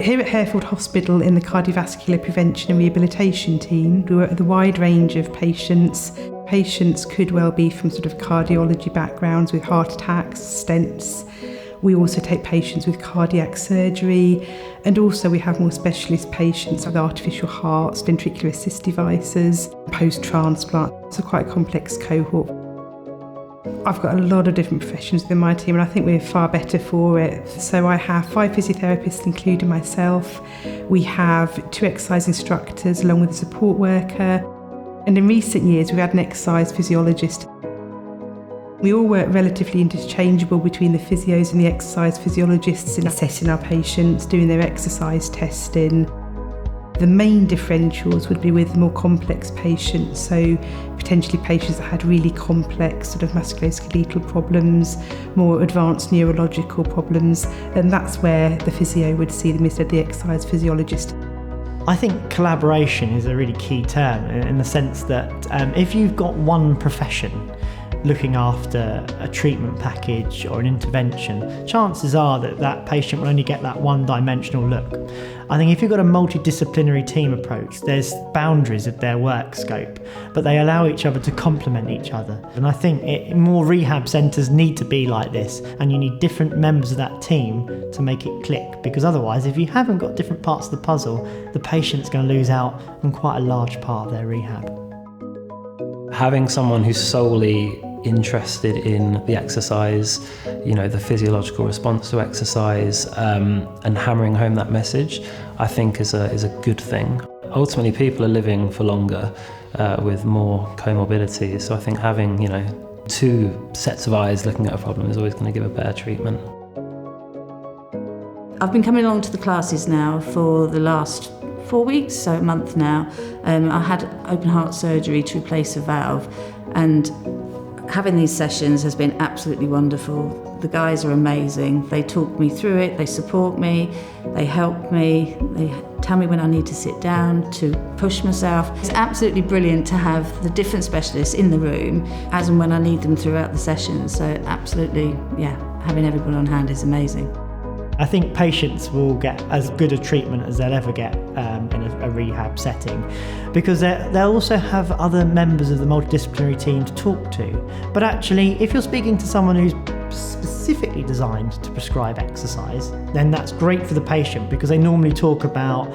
Here at Harefield Hospital in the cardiovascular prevention and rehabilitation team, we work with a wide range of patients. Patients could well be from sort of cardiology backgrounds with heart attacks, stents. We also take patients with cardiac surgery, and also we have more specialist patients with artificial hearts, ventricular assist devices, post-transplant. It's a quite complex cohort. I've got a lot of different professions within my team, and I think we're far better for it. So I have 5 physiotherapists, including myself. We have 2 exercise instructors along with a support worker. And in recent years, we've had an exercise physiologist. We all work relatively interchangeable between the physios and the exercise physiologists in assessing our patients, doing their exercise testing. The main differentials would be with more complex patients, so potentially patients that had really complex sort of musculoskeletal problems, more advanced neurological problems, and that's where the physio would see them instead of the exercise physiologist. I think collaboration is a really key term in the sense that if you've got one profession looking after a treatment package or an intervention, chances are that that patient will only get that one-dimensional look. I think if you've got a multidisciplinary team approach, there's boundaries of their work scope, but they allow each other to complement each other. And I think more rehab centres need to be like this, and you need different members of that team to make it click, because otherwise, if you haven't got different parts of the puzzle, the patient's going to lose out on quite a large part of their rehab. Having someone who's solely interested in the exercise, the physiological response to exercise, and hammering home that message, I think is a good thing. Ultimately, people are living for longer with more comorbidities, so I think having 2 sets of eyes looking at a problem is always going to give a better treatment. I've been coming along to the classes now for the last 4 weeks, so a month now. I had open heart surgery to replace a valve, and having these sessions has been absolutely wonderful. The guys are amazing. They talk me through it, they support me, they help me, they tell me when I need to sit down, to push myself. It's absolutely brilliant to have the different specialists in the room as and when I need them throughout the session. So absolutely, having everyone on hand is amazing. I think patients will get as good a treatment as they'll ever get in a rehab setting, because they'll also have other members of the multidisciplinary team to talk to. But actually, if you're speaking to someone who's specifically designed to prescribe exercise, then that's great for the patient, because they normally talk about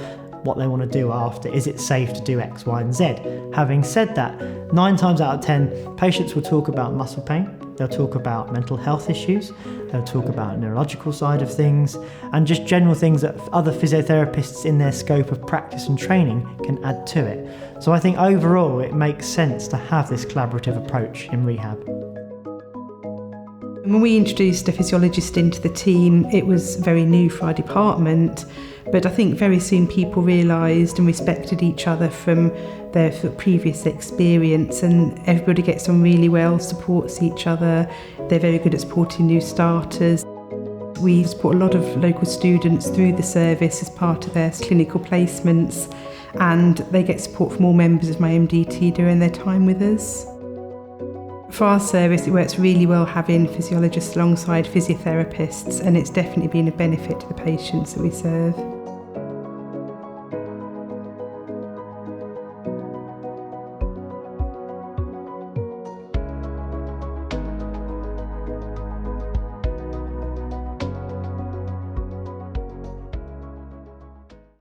what they want to do after. Is it safe to do X, Y, and Z? Having said that, 9 times out of 10, patients will talk about muscle pain, they'll talk about mental health issues, they'll talk about neurological side of things, and just general things that other physiotherapists in their scope of practice and training can add to it. So I think overall it makes sense to have this collaborative approach in rehab. When we introduced a physiologist into the team, it was very new for our department, but I think very soon people realised and respected each other from their previous experience, and everybody gets on really well, supports each other. They're very good at supporting new starters. We support a lot of local students through the service as part of their clinical placements, and they get support from all members of my MDT during their time with us. For our service, it works really well having physiologists alongside physiotherapists, and it's definitely been a benefit to the patients that we serve.